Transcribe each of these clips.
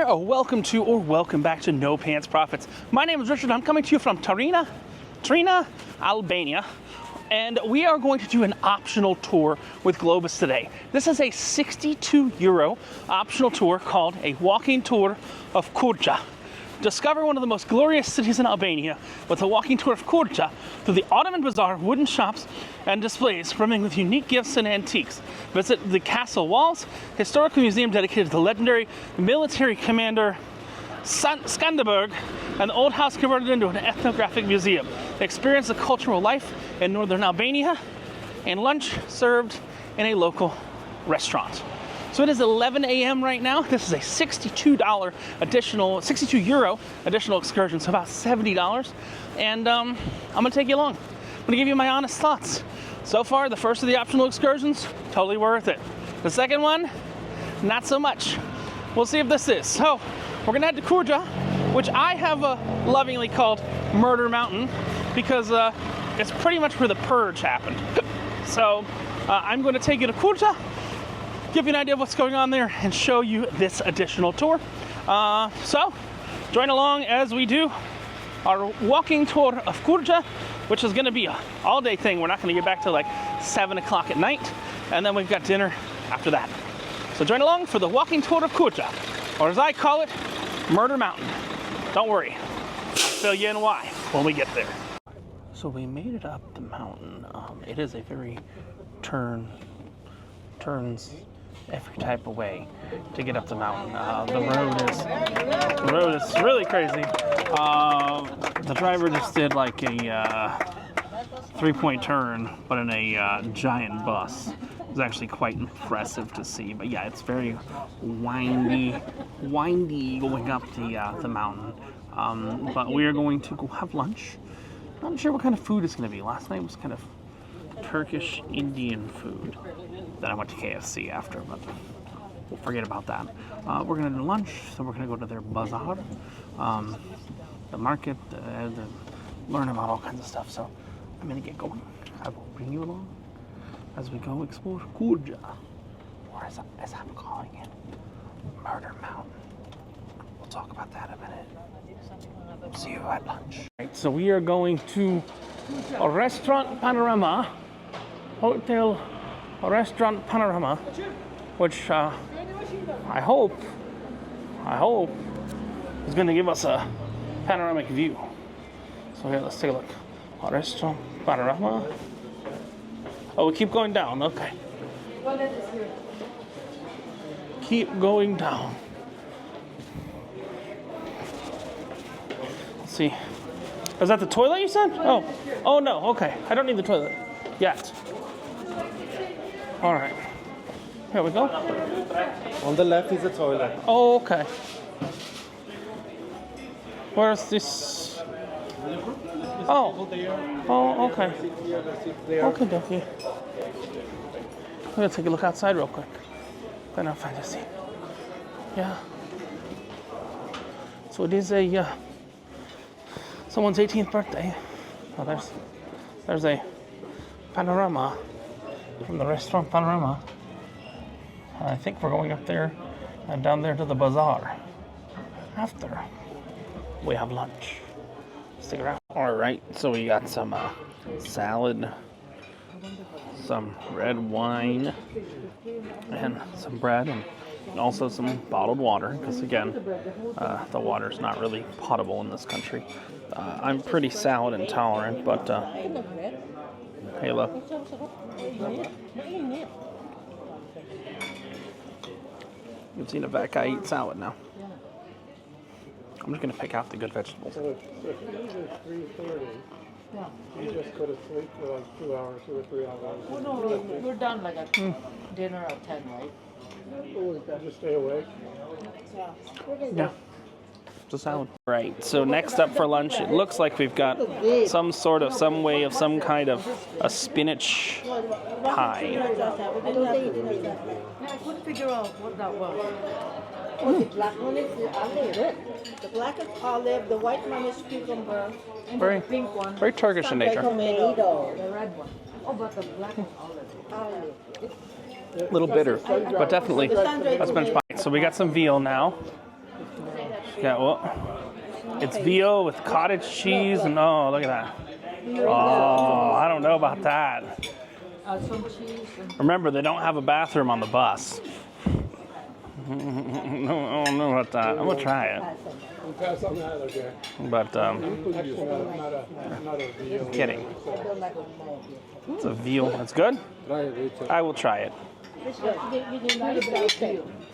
there, welcome to or welcome back to No Pants Profits. My name is Richard. I'm coming to you from Trina, Albania, and we are going to do an optional tour with Globus today. This is a 62 euro optional tour called a walking tour of Kruja. Discover one of the most glorious cities in Albania with a walking tour of Kruja through the Ottoman bazaar, wooden shops, and displays brimming with unique gifts and antiques. Visit the castle walls, historical museum dedicated to the legendary military commander Skanderberg, and the old house converted into an ethnographic museum. Experience the cultural life in northern Albania, and lunch served in a local restaurant. So it is 11 a.m. right now. This is a $62 euro additional excursion, so about $70. And I'm gonna take you along. I'm gonna give you my honest thoughts. So far, the first of the optional excursions, totally worth it. The second one, not so much. We'll see if this is. So we're gonna head to Kruja, which I have lovingly called Murder Mountain because it's pretty much where the purge happened. So I'm gonna take you to Kruja, give you an idea of what's going on there, and show you this additional tour. So join along as we do our walking tour of Kruja, which is gonna be an all-day thing. We're not gonna get back till like 7 o'clock at night, and then we've got dinner after that. So join along for the walking tour of Kruja, or as I call it, Murder Mountain. Don't worry, I'll fill you in why when we get there. So we made it up the mountain. It is a very turns every type of way to get up the mountain. The road is really crazy. The driver just did like a 3-point turn, but in a giant bus. It was actually quite impressive to see. But yeah, it's very windy going up the mountain. But we are going to go have lunch. I'm not sure what kind of food it's going to be. Last night was kind of Turkish Indian food. Then I went to KFC after, but we'll forget about that. We're gonna do lunch, so we're gonna go to their bazaar, the market, learn about all kinds of stuff. So I'm gonna get going. I will bring you along as we go explore Kruja, or as I'm calling it, Murder Mountain. We'll talk about that in a minute. See you at lunch. Right, so we are going to a restaurant Panorama, Hotel Restaurant Panorama, which I hope is going to give us a panoramic view. So here, let's take a look. Restaurant Panorama. Oh, we keep going down. Okay. Keep going down. Let's see. Is that the toilet you said? Oh no. Okay. I don't need the toilet yet. All right, here we go. On the left is the toilet. Oh, okay. Where's this? Oh, okay. Okay, dokie. I'm gonna take a look outside real quick. Then I'll find a seat. Yeah. So it is a someone's 18th birthday. Oh, there's a panorama from the restaurant Panorama. I think we're going up there and down there to the bazaar after we have lunch. Stick around. All right, so we got some salad, some red wine, and some bread, and also some bottled water, because again, the water's not really potable in this country. I'm pretty salad intolerant, but hey, look. You've seen a fat guy eat salad now. I'm just gonna pick out the good vegetables. So it's 3:30. Yeah. You just go to sleep for like 2 hours, 2 or 3 hours. Oh no, we're done like at dinner at 10, right? Oh, just stay awake. Yeah. It's a salad. Right, so next up for lunch, it looks like we've got some way of some kind of a spinach pie. I couldn't figure out what that was. The black one is the olive. The black is olive, the white one is cucumber, and Very, the pink one. very Turkish in nature. The The red one. Oh, but the black is olive. A little bitter, but definitely a spinach pie. So we got some veal now. Yeah, well, it's veal with cottage cheese and oh, look at that. Oh, I don't know about that. Some cheese and Remember, they don't have a bathroom on the bus. I don't know about that. I'm gonna try it, We'll pass on that, okay? but Actually, not a veal. kidding. It's a veal. It's good. I will try it.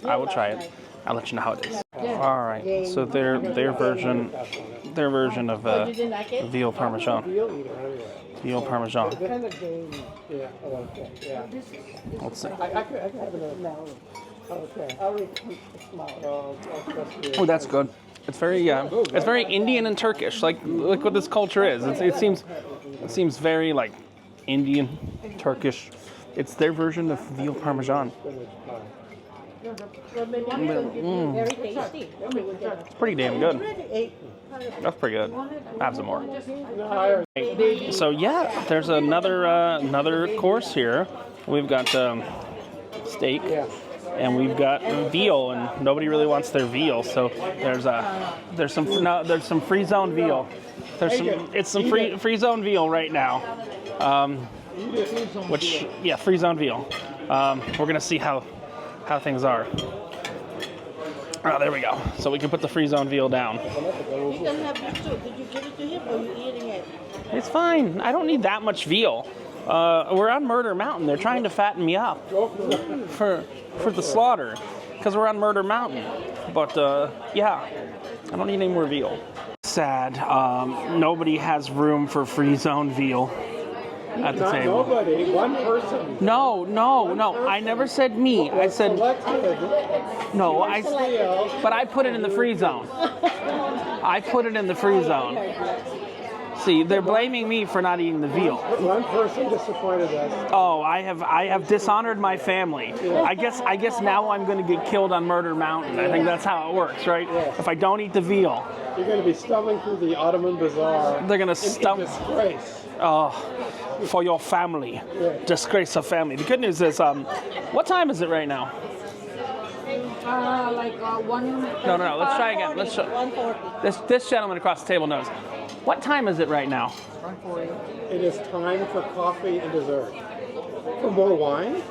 I will try it. I'll let you know how it is. All right. So their version of veal parmesan. Veal eater, anyway. Veal parmesan. The kind of game, yeah, oh, okay, yeah. Let's see. I could have another. Okay. Oh, that's good. It's very Indian and Turkish, like what this culture is. It seems very like Indian, Turkish. It's their version of veal parmesan. Very tasty. It's pretty damn good. That's pretty good. Have some more. So yeah, there's another course here. We've got steak. And we've got veal, and nobody really wants their veal. So there's some free zone veal. It's some free zone veal right now. Free zone veal. We're gonna see how things are. Oh, there we go. So we can put the free zone veal down. You can have this too. Did you give it to him or you eating it? It's fine. I don't need that much veal. We're on Murder Mountain. They're trying to fatten me up for the slaughter because we're on Murder Mountain. But yeah, I don't need any more veal. Sad. Nobody has room for free zone veal at the table. Nobody, one person. No. I never said me. I said no. But I put it in the free zone. I put it in the free zone. See, they're blaming me for not eating the veal. One person disappointed us. Oh, I have dishonored my family. I guess now I'm going to get killed on Murder Mountain. I think that's how it works, right? If I don't eat the veal, You're going to be stumbling through the Ottoman Bazaar. they're going to stump. Disgrace. Oh, for your family, disgrace of family. The good news is, what time is it right now? one. No. Let's try again. Let's try. 140. This gentleman across the table knows. What time is it right now? It is time for coffee and dessert. For more wine?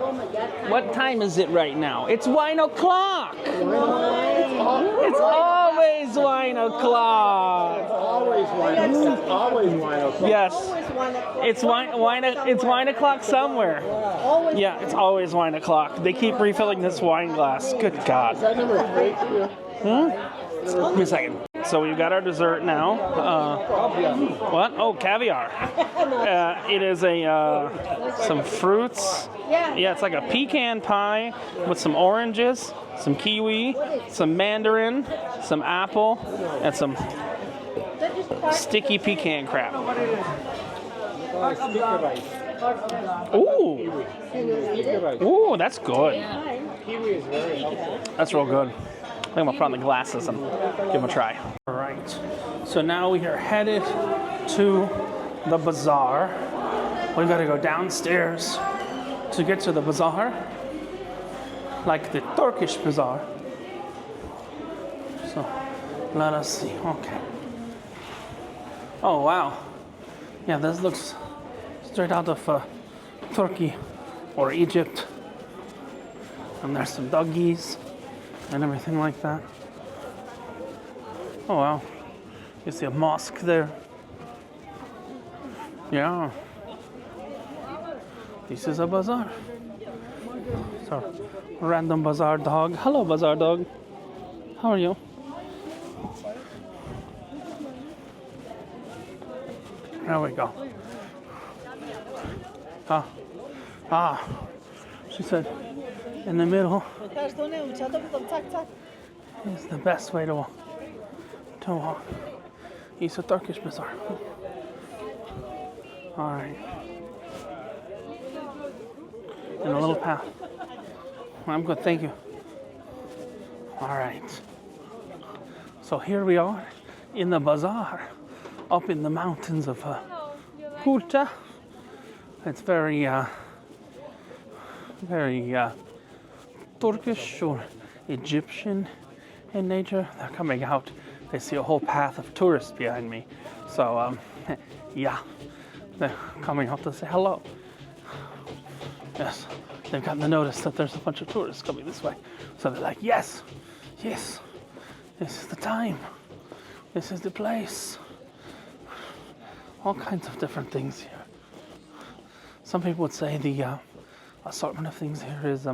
Oh my God. What time is it right now? It's wine o'clock. It's always wine o'clock. It's always wine. It's always wine o'clock. Yes. Always 1 o'clock. It's wine o'clock somewhere. Always. Yeah, it's always wine o'clock. They keep refilling this wine glass. Good God. Is that number 3 for you? Give me a second. So we've got our dessert now. What? Oh, caviar. It is some fruits. Yeah, it's like a pecan pie with some oranges, some kiwi, some mandarin, some apple, and some sticky pecan crap. Ooh. Ooh, that's good. Kiwi is very helpful. That's real good. I think I'm gonna put on the glasses and give them a try. All right, so now we are headed to the bazaar. We've got to go downstairs to get to the bazaar, like the Turkish bazaar. So let us see. Okay. Oh wow, yeah, this looks straight out of Turkey or Egypt. And there's some doggies and everything like that. Oh wow, you see a mosque there. Yeah, this is a bazaar. So, random bazaar dog. Hello, bazaar dog. How are you? There we go. She said, in the middle is the best way to walk. It's a Turkish bazaar. All right. In a little path. I'm good, thank you. All right. So here we are in the bazaar, up in the mountains of Kruja. It's very Turkish or Egyptian in nature. They're coming out. They see a whole path of tourists behind me. So, yeah, they're coming out to say hello. Yes, they've gotten the notice that there's a bunch of tourists coming this way. So they're like, yes, yes, this is the time. This is the place. All kinds of different things here. Some people would say the assortment of things here is,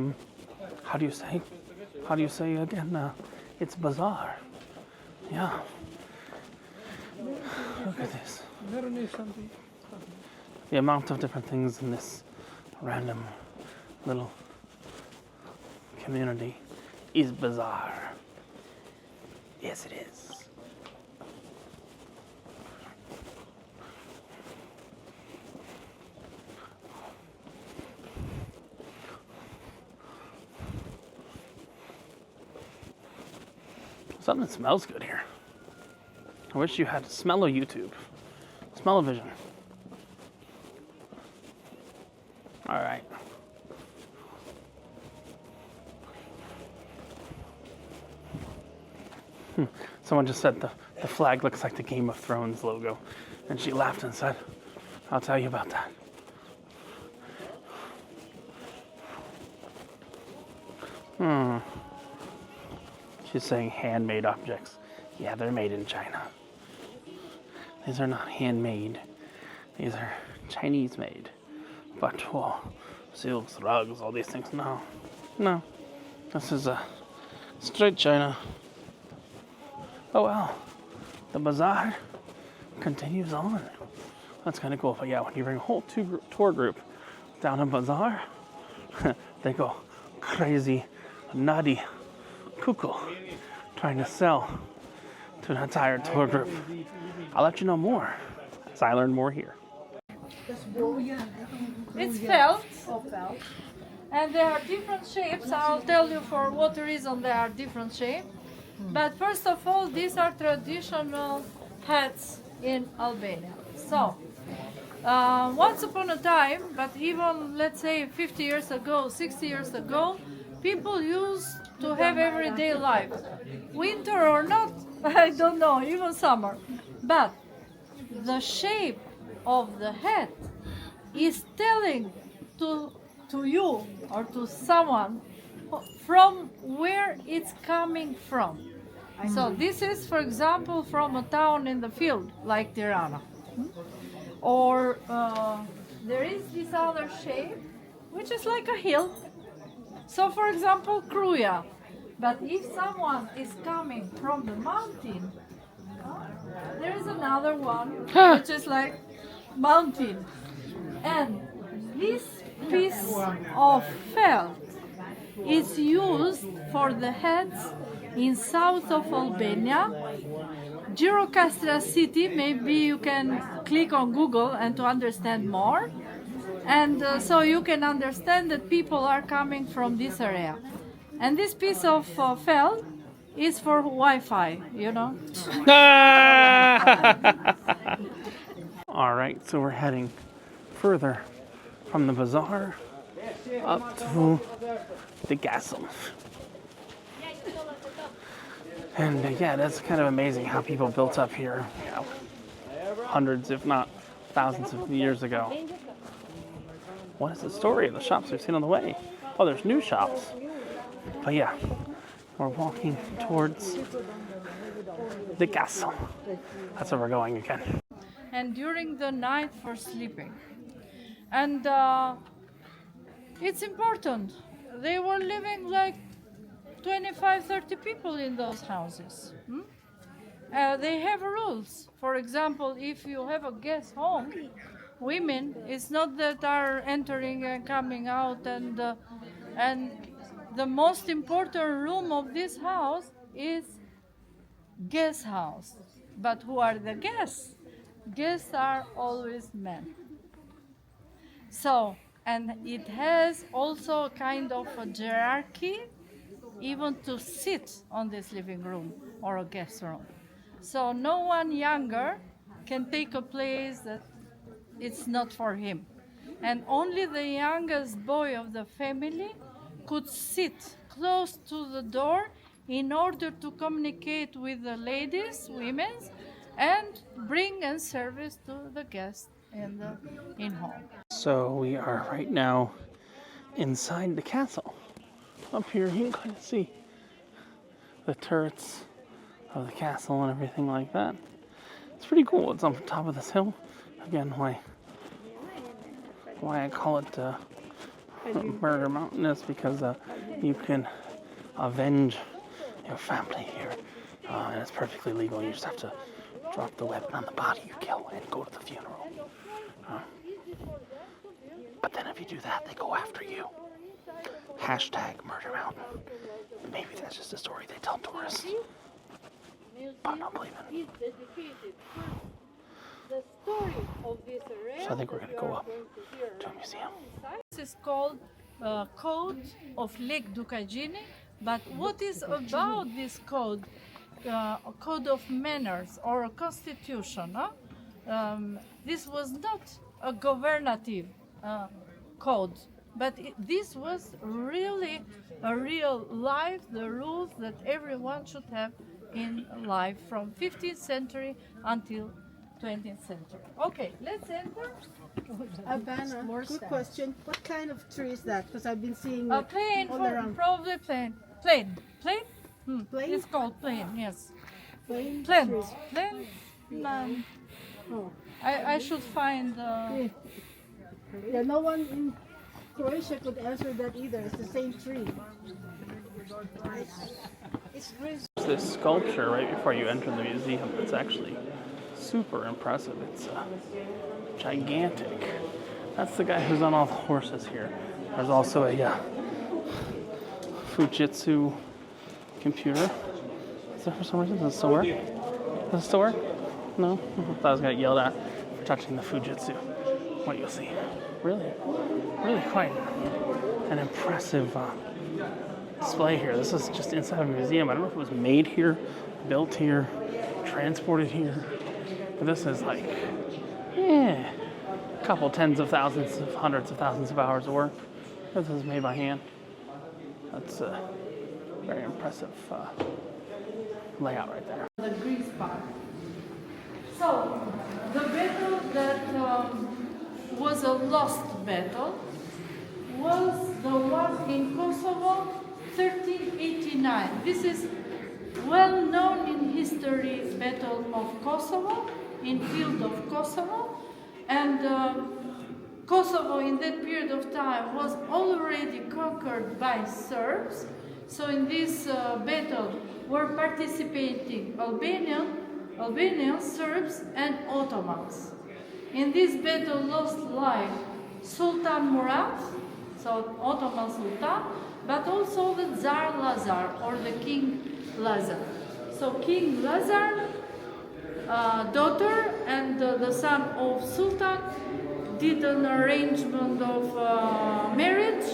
how do you say again? It's bizarre. Yeah. Look at this. The amount of different things in this random little community is bizarre. Yes, it is. Something smells good here. I wish you had smell-o YouTube. Smell-o-vision. All right. Someone just said the flag looks like the Game of Thrones logo. And she laughed and said, I'll tell you about that. She's saying handmade objects. Yeah, they're made in China. These are not handmade. These are Chinese made. But, well, silks, rugs, all these things. No. No. This is a straight China. Oh well. The bazaar continues on. That's kind of cool. But yeah, when you bring a whole tour group down a bazaar, they go crazy, nutty, cuckoo, trying to sell to an entire tour group. I'll let you know more as I learn more here. It's felt. And there are different shapes. I'll tell you for what reason there are different shapes. But first of all, these are traditional hats in Albania. So, once upon a time, but even let's say 50 years ago, 60 years ago, people used to have everyday life. Winter or not, I don't know, even summer. But the shape of the hat is telling to you or to someone from where it's coming from. So this is, for example, from a town in the field, like Tirana. Or there is this other shape, which is like a hill. So, for example, Kruja. But if someone is coming from the mountain, there is another one, which is like mountain. And this piece of felt is used for the hats in south of Albania, Girocastra city. Maybe you can click on Google and to understand more. And so you can understand that people are coming from this area. And this piece of felt is for Wi-Fi, you know. All right, so we're heading further from the bazaar up to the castle. And yeah, that's kind of amazing how people built up here, you know, hundreds, if not thousands of years ago. What is the story of the shops we've seen on the way? Oh, there's new shops. But yeah, we're walking towards the castle. That's where we're going again. And during the night for sleeping. And it's important. They were living like 25, 30 people in those houses. They have rules. For example, if you have a guest home, women, it's not that are entering and coming out, and the most important room of this house is guest house. But who are the guests? Guests are always men. So, and it has also a kind of a hierarchy, even to sit on this living room or a guest room. So no one younger can take a place that it's not for him. And only the youngest boy of the family could sit close to the door in order to communicate with the ladies, women, and bring and service to the guests in home. So we are right now inside the castle. Up here you can kind of see the turrets of the castle and everything like that. It's pretty cool. It's on top of this hill. Again, why I call it Murder Mountain is because you can avenge your family here. And it's perfectly legal. You just have to drop the weapon on the body you kill and go to the funeral. But then if you do that, they go after you. Hashtag Murder Mountain. Maybe that's just a story they tell tourists. But I'm not believing it. The story of this area. So I think we're going to go up to a museum. This is called Code of Lake Ducagini. But what is about this code? Code of manners or a constitution. This was not a governative code, but this was really a real life, the rules that everyone should have in life from 15th century until 20th century. Okay, let's enter. Albana, quick question. What kind of tree is that? Because I've been seeing A it plane, all around. probably plane. Plane? Plane? It's called plane, yes. Plane? Plant. trees. Plant. Oh. I should find. Yeah, no one in Croatia could answer that either. It's the same tree. It's really This sculpture right before you enter the museum. It's actually super impressive. It's gigantic. That's the guy who's on all the horses here. There's also a Fujitsu computer. Is that for some reason? Does it still work? Does it still work? No? I thought I was going to get yelled at for touching the Fujitsu. What you'll see. Really quite an impressive display here. This is just inside a museum. I don't know if it was made here, built here, transported here. But this is like, a couple tens of thousands, of hundreds of thousands of hours of work. This is made by hand. That's a very impressive layout right there. The Greece part. So, the battle that was a lost battle was the one in Kosovo, 1389. This is well known in history, Battle of Kosovo, in field of Kosovo, and Kosovo in that period of time was already conquered by Serbs. So in this battle were participating Albanians, Serbs, and Ottomans. In this battle lost life Sultan Murad, so Ottoman Sultan, but also the Tsar Lazar or the King Lazar. So King Lazar, daughter and the son of Sultan did an arrangement of marriage,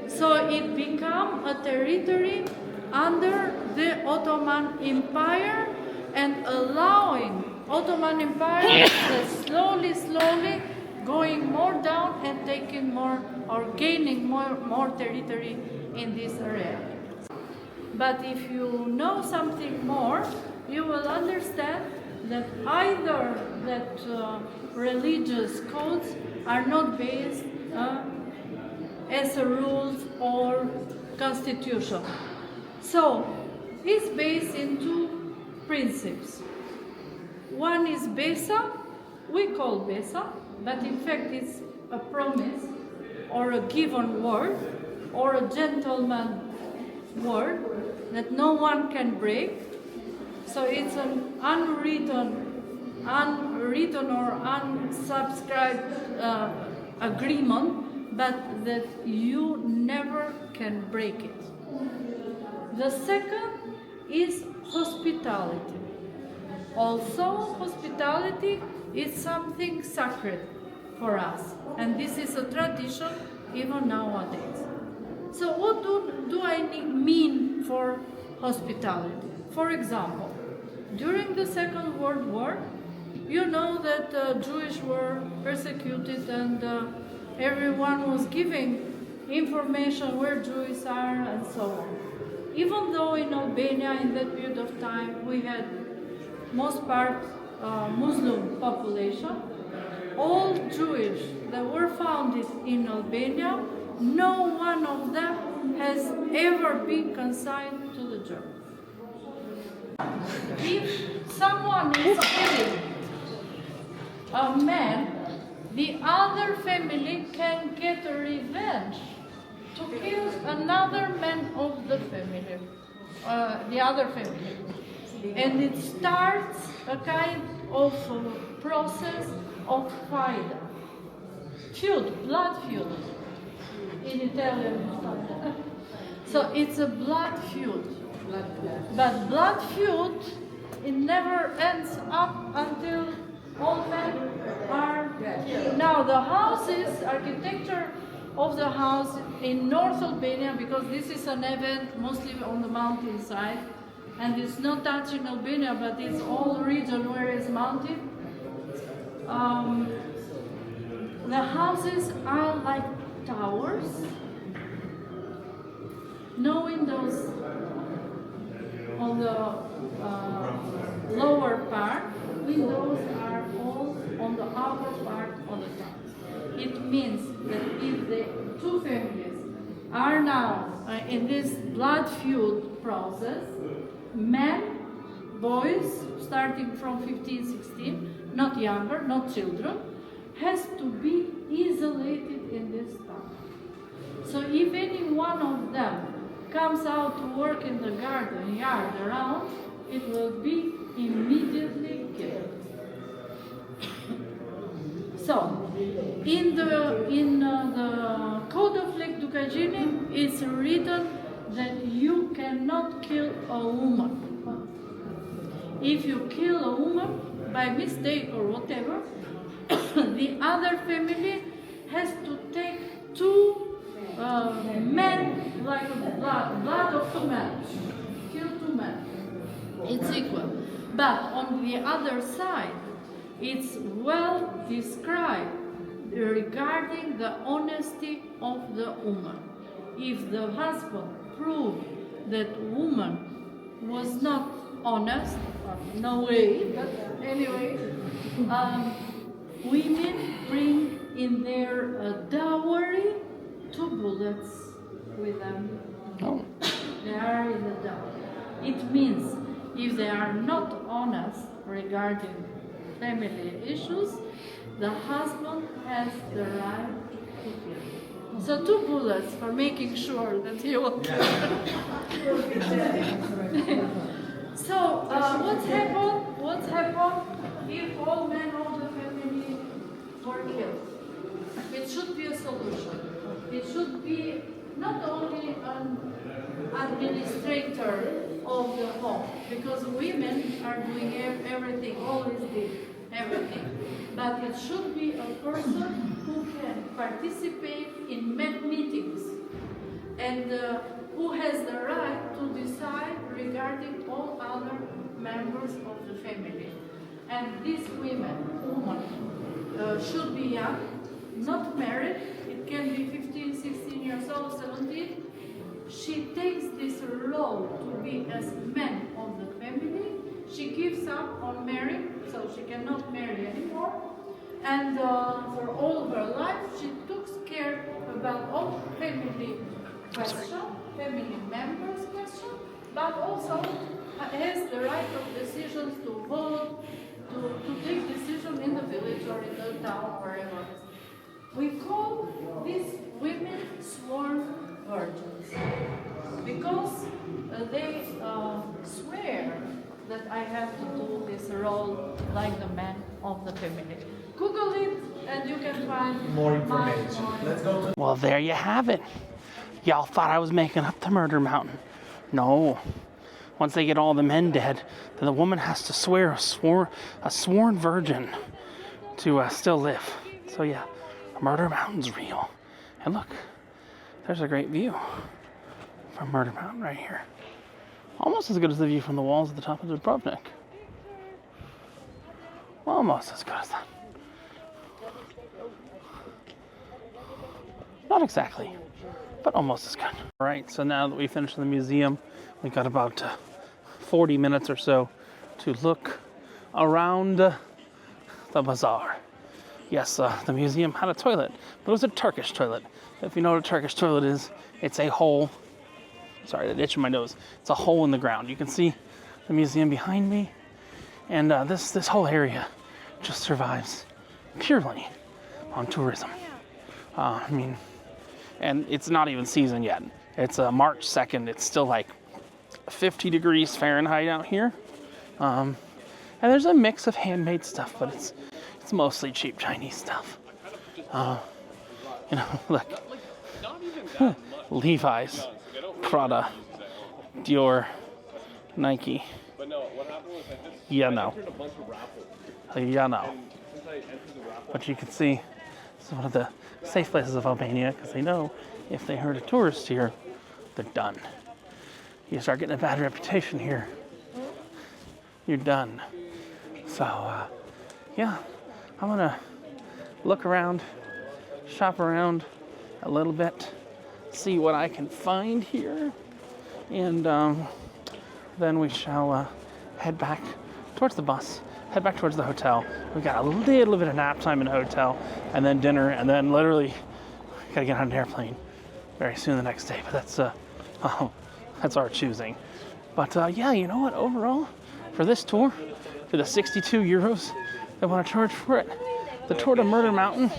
so it became a territory under the Ottoman Empire and allowing Ottoman Empire slowly going more down and taking more or gaining more territory in this area. But if you know something more, you will understand that either that religious codes are not based as a rules or constitution. So it's based in two principles. One is Besa, we call Besa, but in fact it's a promise or a given word or a gentleman word that no one can break. So it's an unwritten or unsubscribed agreement, but that you never can break it. The second is hospitality. Also, hospitality is something sacred for us, and this is a tradition even nowadays. So what do I mean for hospitality? For example, during the Second World War, you know that Jewish were persecuted and everyone was giving information where Jews are and so on. even though in Albania in that period of time we had most part Muslim population, all Jewish that were founded in Albania, no one of them has ever been consigned to the Germans. If someone is killing a man, the other family can get a revenge to kill another man of the family, the other family. And it starts a kind of process of fight, feud, blood feud in Italian. So it's a blood feud. But blood feud, it never ends up until all men are killed. Now the houses, architecture of the house in North Albania, because this is an event mostly on the mountain side, and it's not touching Albania, but it's all region where it's mountain. The houses are like towers, no windows on the lower part. Windows are all on the upper part of the town. It means that if the two families are now in this blood feud process, men, boys, starting from 15, 16, not younger, not children, has to be isolated in this town. So if any one of them comes out to work in the garden yard around, it will be immediately killed. So, in the Code of Lake Ducagini, it's written that you cannot kill a woman. If you kill a woman by mistake or whatever, the other family has to take two men, like blood of two men, kill two men. It's equal. But on the other side, it's well described regarding the honesty of the woman. If the husband proved that woman was not honest, no way, but anyway, women bring in their dowry 2 bullets with them. Oh. They are in the dowry. It means if they are not honest regarding family issues, the husband has the right to kill. So 2 bullets for making sure that he will kill. So what's happened if all men of the family were killed? It should be a solution. It should be not only an administrator of the home, because women are doing everything, always did everything. But it should be a person who can participate in meetings and who has the right to decide regarding all other members of the family. And this woman should be young, not married. It can be 15, 16 years old, 17. She takes this role to be as man of the family. She gives up on marrying, so she cannot marry anymore. And for all of her life, she took care about all family questions, family members' questions, but also has the right of decisions to vote, to take decisions in the village or in the town, wherever. We call these women sworn virgins because they swear that I have to do this role like the man of the family. Google it and you can find more information. Let's go to. Well, there you have it. Y'all thought I was making up the murder mountain. No. Once they get all the men dead, then the woman has to swear a sworn virgin to still live. So yeah, Murder Mountain's real. And look, there's a great view from Murder Mountain right here. Almost as good as the view from the walls at the top of Dubrovnik. Almost as good as that. Not exactly. but almost as good. All right, so now that we finished the museum, we got about 40 minutes or so to look around the bazaar. Yes, the museum had a toilet, but it was a Turkish toilet. If you know what a Turkish toilet is, it's a hole. Sorry, that itch in my nose. It's a hole in the ground. You can see the museum behind me, and this whole area just survives purely on tourism. I mean, and it's not even season yet. It's March 2nd. It's still like 50 degrees Fahrenheit out here. And there's a mix of handmade stuff, but it's mostly cheap Chinese stuff. You know, look. Levi's, Prada, Dior, Nike. Yeah, no. Yeah, no. But you can see it's one of the safe places of Albania because they know if they hurt a tourist here, they're done. You start getting a bad reputation here, you're done. So, yeah, I'm gonna look around, shop around a little bit, see what I can find here, and then we shall head back towards the bus, head back towards the hotel. We've got a little bit of nap time in the hotel, and then dinner, and then literally gotta get on an airplane very soon the next day. But that's our choosing. But yeah, you know what? Overall, for this tour, for the 62 euros they want to charge for it, the tour to Murder Mountain,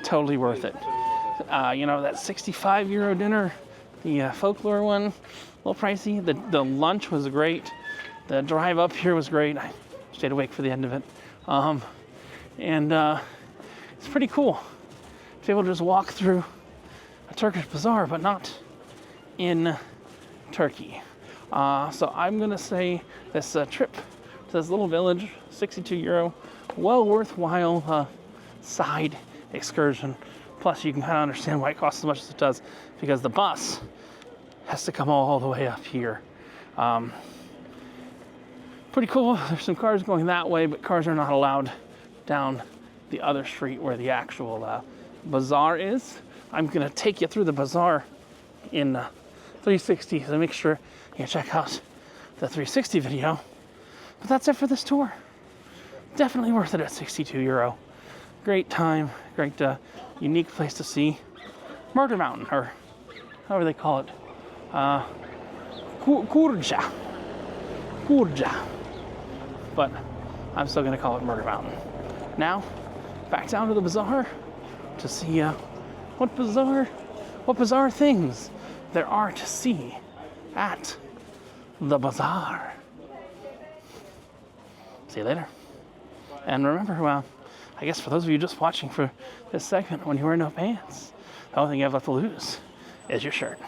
totally worth it. You know, that 65 euro dinner, the folklore one, a little pricey. The lunch was great. The drive up here was great. I stayed awake for the end of it. And it's pretty cool to be able to just walk through a Turkish bazaar, but not in Turkey. So I'm gonna say this trip to this little village, 62 euro, well worthwhile side excursion. Plus, you can kind of understand why it costs as much as it does, because the bus has to come all the way up here. Pretty cool. There's some cars going that way, but cars are not allowed down the other street where the actual bazaar is. I'm gonna take you through the bazaar in 360, so make sure you check out the 360 video. But that's it for this tour. Definitely worth it at 62 euro. Great time, great unique place to see Murder Mountain, or however they call it. Kruja. But I'm still gonna call it Murder Mountain. Now, back down to the bazaar to see what bizarre things there are to see at the bazaar. See you later. And remember, well, I guess for those of you just watching for this segment, when you wear no pants, the only thing you have left to lose is your shirt.